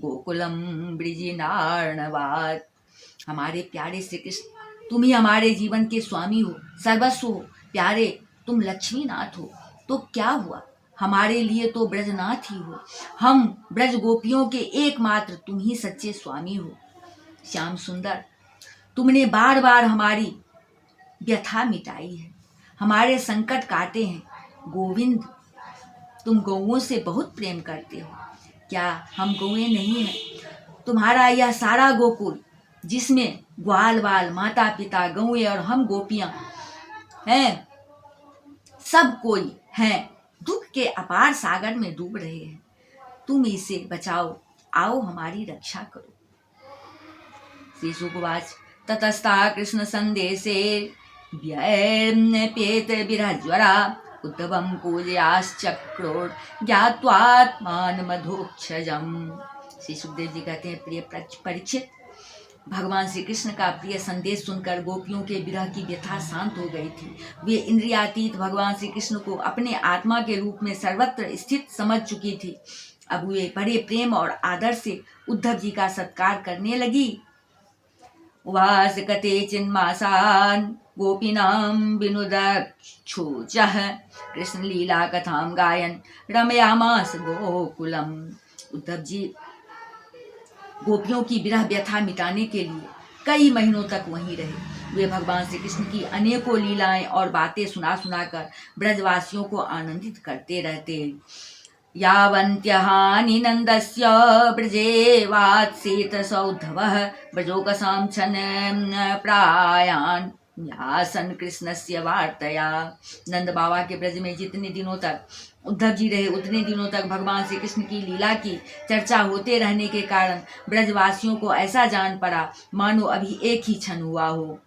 गोकुलम ब्रिजिनार्णवात्। हमारे प्यारे श्री कृष्ण, तुम ही हमारे जीवन के स्वामी हो, सर्वस्व हो। प्यारे, तुम लक्ष्मी नाथ हो तो क्या हुआ, हमारे लिए तो ब्रजनाथ ही हो। हम ब्रज गोपियों के एकमात्र तुम ही सच्चे स्वामी हो। श्याम सुंदर, तुमने बार बार हमारी व्यथा मिटाई है, हमारे संकट काटे हैं। गोविंद, तुम गौओं से बहुत प्रेम करते हो, क्या हम गौएं नहीं हैं? तुम्हारा यह सारा गोकुल, जिसमें ग्वाल बाल, माता पिता, गौएं और हम गोपियां हैं, सब कोई हैं, दुख के अपार सागर में डूब रहे हैं। तुम इसे बचाओ, आओ हमारी रक्षा करो। श्री शुकवाच ततस्ता कृष्ण संदेशे व्यपेत विरज्वरा उद्धवं पूजयाश्चक्रोर ज्ञात्वात्मान मधोक्षजम। श्री सुखदेव जी कहते हैं, प्रिय परीक्षित, भगवान श्री कृष्ण का प्रिय संदेश सुनकर गोपियों के विरह की व्यथा शांत हो गई थी। वे इंद्रियातीत भगवान श्री कृष्ण को अपने आत्मा के रूप में सर्वत्र स्थित समझ चुकी थी। अब वे बड़े प्रेम और आदर से उद्धव जी का सत्कार करने लगी। उवास कते चिन्मासान गोपीनाम विनुदक्षुचः कृष्ण लीला कथाम गायन रमयामास गोकुलम। उद्धव जी गोपियों की विरह व्यथा मिटाने के लिए कई महीनों तक वहीं रहे। वे भगवान श्री कृष्ण की अनेकों लीलाएं और बातें सुना सुनाकर ब्रजवासियों को आनंदित करते रहते। यावन्त्यहानि नन्दस्य ब्रजे वात्सीत स उद्धवः ब्रजोकसां छन प्रायान् न्यासन कृष्णस्य वार्तया। नंद बाबा के ब्रज में जितने दिनों तक उद्धव जी रहे उतने दिनों तक भगवान श्री कृष्ण की लीला की चर्चा होते रहने के कारण ब्रजवासियों को ऐसा जान पड़ा मानो अभी एक ही क्षण हुआ हो।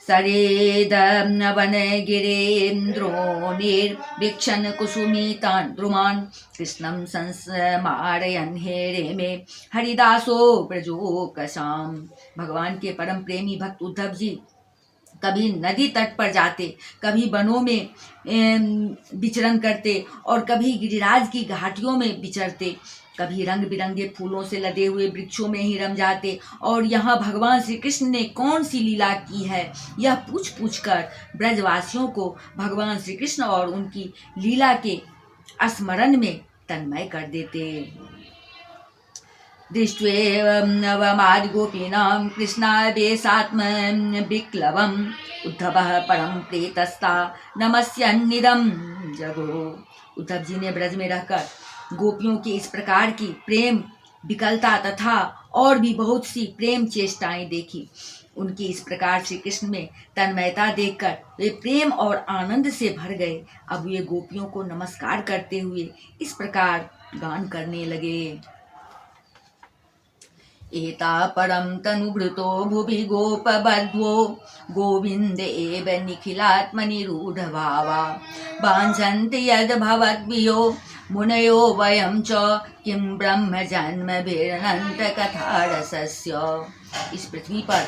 सरेदं वनगिरीन्द्रोणिर्वीक्षन् कुसुमितान् द्रुमान् कृष्णं संस्मारयन् हेरे में हरिदासो ब्रजोकसाम। भगवान के परम प्रेमी भक्त उद्धव जी कभी नदी तट पर जाते, कभी वनों में विचरण करते और कभी गिरिराज की घाटियों में विचरते, कभी रंग बिरंगे फूलों से लदे हुए वृक्षों में ही रम जाते और यहाँ भगवान श्री कृष्ण ने कौन सी लीला की है यह पूछ पूछ कर ब्रजवासियों को भगवान श्री कृष्ण और उनकी लीला के स्मरण में तन्मय कर देते। दृष्ट्वेवमादिगोपीनां कृष्णावेशात्मविक्लवम् उद्धवः परम प्रीतस्ता नमस्यन्निदं जगो। उद्धव जी ने ब्रज में रहकर गोपियों की इस प्रकार की प्रेम विकलता तथा और भी बहुत सी प्रेम चेष्टाएं देखी। उनकी इस प्रकार श्री कृष्ण में तन्मयता देखकर वे प्रेम और आनंद से भर गए। अब वे गोपियों को नमस्कार करते हुए इस प्रकार गान करने लगे। एता परम तनुभृतो भुवि गोपबध्वो गोविन्द एव निखिलात्मनिरूढ भावा वाञ्छन्ति यद् भवद्भियो मुनयो वयं च किं ब्रह्म जन्मभिरनन्त कथा रसस्य। इस पृथ्वी पर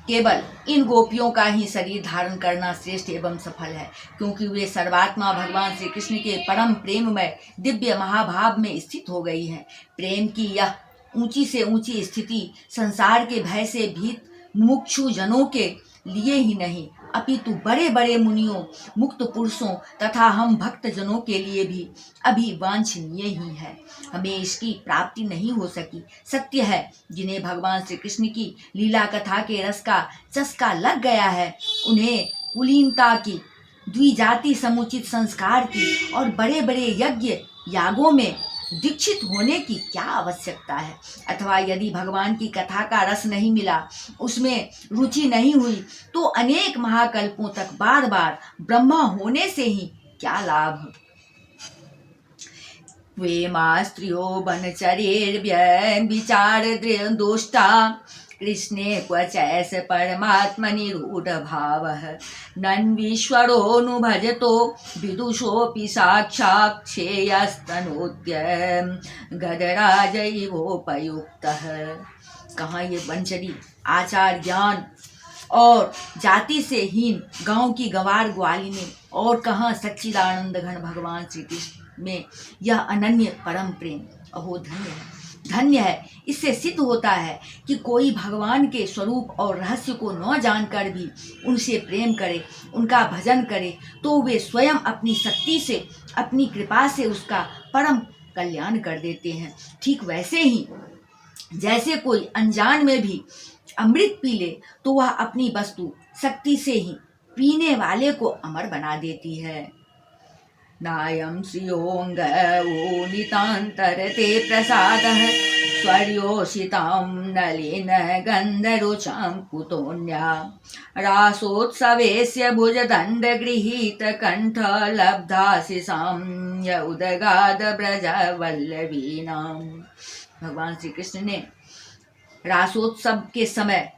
केवल इन गोपियों का ही शरीर धारण करना श्रेष्ठ एवं सफल है, क्योंकि वे सर्वात्मा भगवान श्री कृष्ण के परम प्रेममय दिव्य महाभाव में स्थित हो गई है। प्रेम की यह ऊंची से ऊंची स्थिति संसार के भय से भीत मुमुक्षु जनों के लिए ही नहीं अपितु बड़े बड़े मुनियों, मुक्त पुरुषों तथा हम भक्त जनों के लिए भी अभी वांछनीय ही है। हमें इसकी प्राप्ति नहीं हो सकी। सत्य है, जिन्हें भगवान श्री कृष्ण की लीला कथा के रस का चस्का लग गया है, उन्हें कुलीनता की, द्विजाति समुचित संस्कार की और बड़े बड़े यज्ञ यागों में दीक्षित होने की क्या आवश्यकता है। अथवा यदि भगवान की कथा का रस नहीं मिला, उसमें रुचि नहीं हुई, तो अनेक महाकल्पों तक बार बार ब्रह्मा होने से ही क्या लाभ। वे स्त्रियो बनचरेर्व्यभिचार दोष्टा कृष्णे क्वचैस परमात्मनिरूढ भावः नन्वीश्वरोऽनुभजतो विदुषोऽपि साक्षात् क्षेयस्तनोत्य गदराजैवोपयुक्तः। कहाँ ये बनचरी आचार ज्ञान और जाति से हीन गांव की गवार ग्वालिनी और कहाँ सच्चिदानंद घन भगवान श्री कृष्ण में यह अनन्य परम प्रेम। अहो धन्य है। इससे सिद्ध होता है कि कोई भगवान के स्वरूप और रहस्य को न जानकर भी उनसे प्रेम करे, उनका भजन करे, तो वे स्वयं अपनी शक्ति से, अपनी कृपा से उसका परम कल्याण कर देते हैं। ठीक वैसे ही जैसे कोई अनजान में भी अमृत पी ले तो वह अपनी वस्तु शक्ति से ही पीने वाले को अमर बना देती है। नायं श्रियोऽङ्गऊनितान्तरते प्रसादः स्वर्योषितां नलिन गन्धरुचां कुतोऽन्या रासोत्सवेस्य भुजदण्डगृहीतकण्ठ लब्धाशिषां उदगाद ब्रजवल्लवीनां। भगवान श्री कृष्ण ने रासोत्सव के समय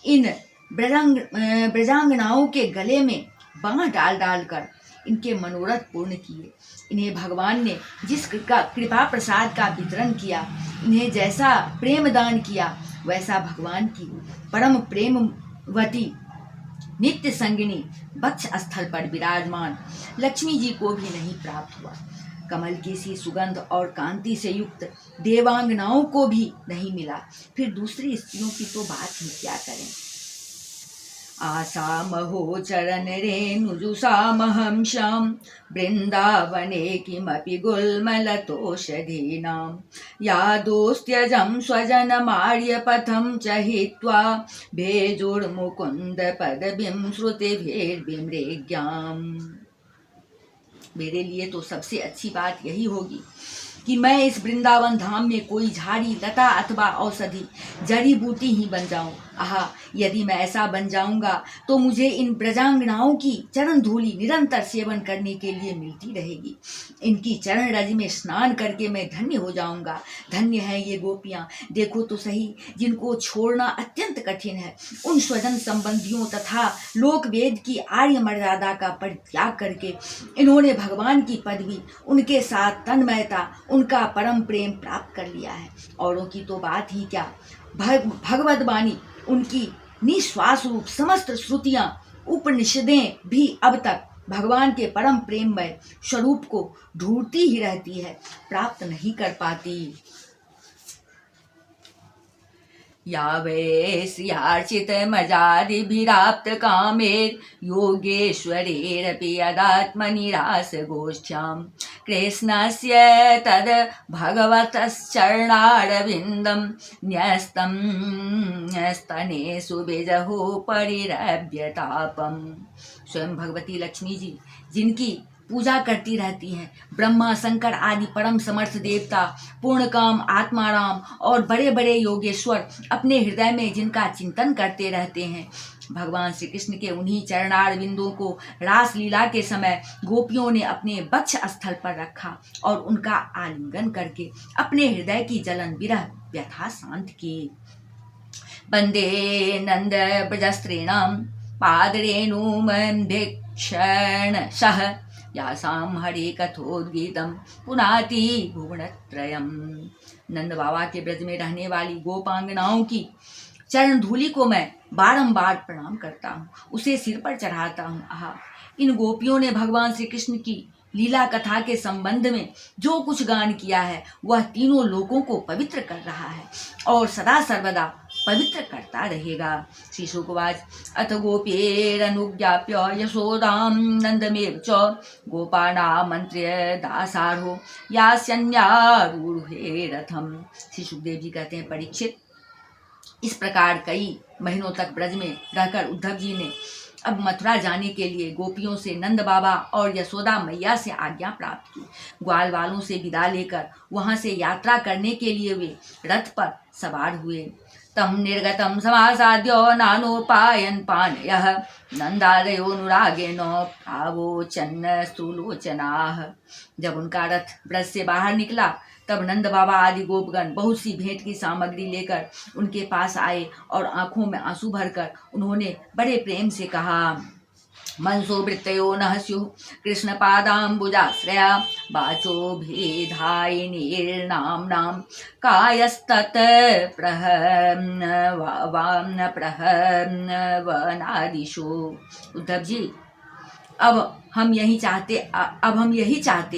इन ब्रजांगनाओं के गले में बाँह डाल डालकर इनके मनोरथ पूर्ण किए। इन्हें भगवान ने जिस कृपा प्रसाद का वितरण किया, इन्हें जैसा प्रेम दान किया, वैसा भगवान की परम प्रेमवती नित्य संगिनी वक्ष स्थल पर विराजमान लक्ष्मी जी को भी नहीं प्राप्त हुआ। कमल की सी सुगंध और कांति से युक्त देवांगनाओं को भी नहीं मिला, फिर दूसरी स्त्रियों की तो बात ही क्या करें। आसामहो चरण रेणुजुषामहं श्याम वृंदावने किमपि गुल्मलतोषधीनां यादोस्त्यजं स्वजनमार्यपथं च हित्वा भेजुर्मुकुन्द पदवीं श्रुतिभिर्विमृग्याम्। मेरे लिए तो सबसे अच्छी बात यही होगी कि मैं इस वृंदावन धाम में कोई झाड़ी लता अथवा औषधि जड़ी बूटी ही बन जाऊं। आहा, यदि मैं ऐसा बन जाऊंगा तो मुझे इन ब्रजांगनाओं की चरण धूलि निरंतर सेवन करने के लिए मिलती रहेगी। इनकी चरण रज में स्नान करके मैं धन्य हो जाऊंगा। धन्य है ये गोपियां, देखो तो सही, जिनको छोड़ना अत्यंत कठिन है। उन स्वजन संबंधियों तथा लोक वेद की आर्य मर्यादा का परित्याग करके इन्होंने भगवान की पदवी, उनके साथ तन्मयता, उनका परम प्रेम प्राप्त कर लिया है। औरों की तो बात ही क्या, भगवद वाणी, उनकी निश्वास रूप समस्त श्रुतियां, उपनिषदें भी अब तक भगवान के परम प्रेममय स्वरूप को ढूंढती ही रहती है, प्राप्त नहीं कर पाती। यावेश्यार्चितमजादिभिराप्त कामेर योगेश्वरेरपि यदात्मनिरासगोष्ठ्यां कृष्णस्य तद् भगवतश्चरणारविन्दं न्यस्तं स्तनेषु बिजहो परिरभ्यतापम्। स्वयं भगवती लक्ष्मी जी, जिनकी पूजा करती रहती हैं, ब्रह्मा शंकर आदि परम समर्थ देवता, पूर्णकाम आत्माराम और बड़े बड़े योगेश्वर अपने हृदय में जिनका चिंतन करते रहते हैं, भगवान श्री कृष्ण के उन्हीं चरणार बिंदुओं को रास लीला के समय गोपियों ने अपने वक्ष स्थल पर रखा और उनका आलिंगन करके अपने हृदय की जलन विरह व्यथा शांत की। वंदे नंद ब्रजस्त्रीणां पादरेणुमन्भिक्षणशः यासां हरे कथोद्गीतम पुनाति भुवनत्रयम्। नंद बाबा के ब्रज में रहने वाली गोपांगनाओं की चरण धूलि को मैं बारंबार प्रणाम करता हूँ, उसे सिर पर चढ़ाता हूँ। आहा, इन गोपियों ने भगवान श्री कृष्ण की लीला कथा के संबंध में जो कुछ गान किया है वह तीनों लोकों को पवित्र कर रहा है और सदा सर्वदा पवित्र करता रहेगा। श्री शुकवाच अथ गोपेरनुज्ञाप्य यशोदां नंदमेव च गोपानामन्त्र्य दासारो यास्यन्यारूढे रथम। श्री सुखदेव जी कहते हैं, परीक्षित, इस प्रकार कई महीनों तक ब्रज में रहकर उद्धव जी ने अब मथुरा जाने के लिए गोपियों से, नंद बाबा और यशोदा मैया से आज्ञा प्राप्त की। ग्वाल वालों से विदा लेकर वहां से यात्रा करने के लिए वे रथ पर सवार हुए। तम निर्गतम समासाद्यो नानोपायन पानयः नंदादयोनुरागेण प्रावोचन स्थूलोचनाः। जब उनका रथ ब्रज से बाहर निकला तब नंद बाबा आदि गोपगण बहुत सी भेंट की सामग्री लेकर उनके पास आए और आंखों में आंसू भरकर उन्होंने बड़े प्रेम से कहा, मनसो वृत्तयो नः स्युः कृष्ण पादाम्बुजाश्रया वाचो भेदायिनीर्नाम्नां कायस्तत् प्रहवनादिषु। उद्धव जी, अब हम यही चाहते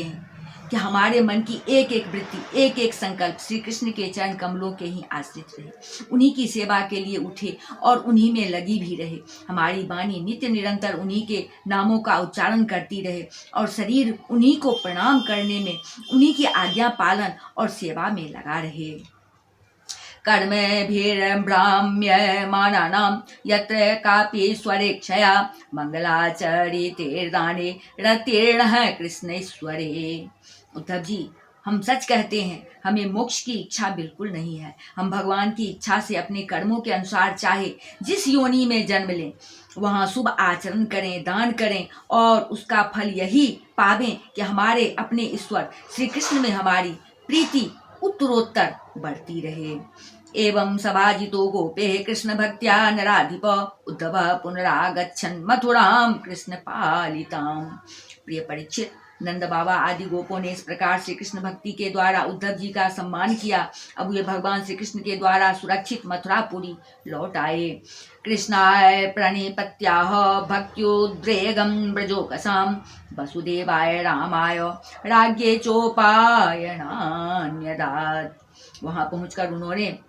हैं कि हमारे मन की एक एक वृत्ति, एक एक संकल्प श्री कृष्ण के चरण कमलों के ही आश्रित रहे, उन्हीं की सेवा के लिए उठे और उन्हीं में लगी भी रहे। हमारी वाणी नित्य निरंतर उन्हीं के नामों का उच्चारण करती रहे और शरीर उन्हीं को प्रणाम करने में, उन्हीं की आज्ञा पालन और सेवा में लगा रहे। कर्मभिर्ब्राह्म्यमानानां यत्र कापि स्वरेक्षया मंगलाचरितेर्दाने रतीर्णः कृष्णेश्वरे। उद्धव जी, हम सच कहते हैं, हमें मोक्ष की इच्छा बिल्कुल नहीं है। हम भगवान की इच्छा से अपने कर्मों के अनुसार चाहे जिस योनि में जन्म लें वहाँ शुभ आचरण करें, दान करें और उसका फल यही पावें कि हमारे अपने ईश्वर श्री कृष्ण में हमारी प्रीति उत्तरोत्तर बढ़ती रहे। एवं सभाजितो गोपे कृष्ण भक्त्या नराधिप उद्धव पुनरागच्छन् मथुरां कृष्ण पालितां। प्रिय परीक्षित, नंद बाबा आदि गोपों ने इस प्रकार से कृष्ण भक्ति के द्वारा उद्धव जी का सम्मान किया। अब वे भगवान श्री कृष्ण के द्वारा सुरक्षित मथुरापुरी लौट आए। कृष्णाय प्रणिपत्याह भक्त्युद्रेगं ब्रजोकसां वसुदेवाय रामाय राज्ञे चोपायनान्यदात्। वहां पहुंचकर उन्होंने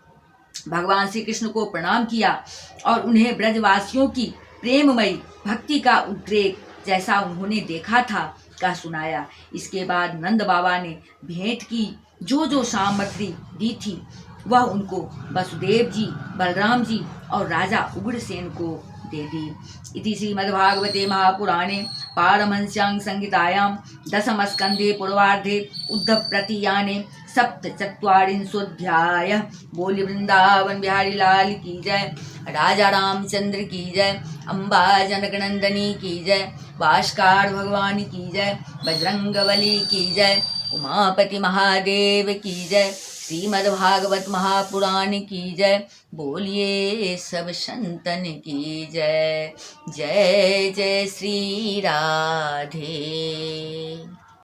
भगवान श्री कृष्ण को प्रणाम किया और उन्हें ब्रजवासियों की प्रेममयी भक्ति का उद्रेक जैसा उन्होंने देखा था का सुनाया। इसके बाद नंद बाबा ने भेंट की जो सामग्री दी थी वह उनको वसुदेव जी, बलराम जी और राजा उग्रसेन को देवी। इति श्रीमद्भागवते महापुराणे पारमहंस्यां संहितायां दशमस्कन्धे पूर्वार्धे उद्धवप्रतीयाने सप्तचत्वारिंशोऽध्यायः। बोली वृंदावन बिहारी लाल की जय, राजा रामचंद्र की जय, अम्बा जनकनंदनी की जय, भास्कर भगवान की जय, बजरंगबली की जय, उमापति महादेव की जय, श्रीमद्भागवत महापुराण की जय। बोलिए सब संतन की जय। जय जय श्री राधे।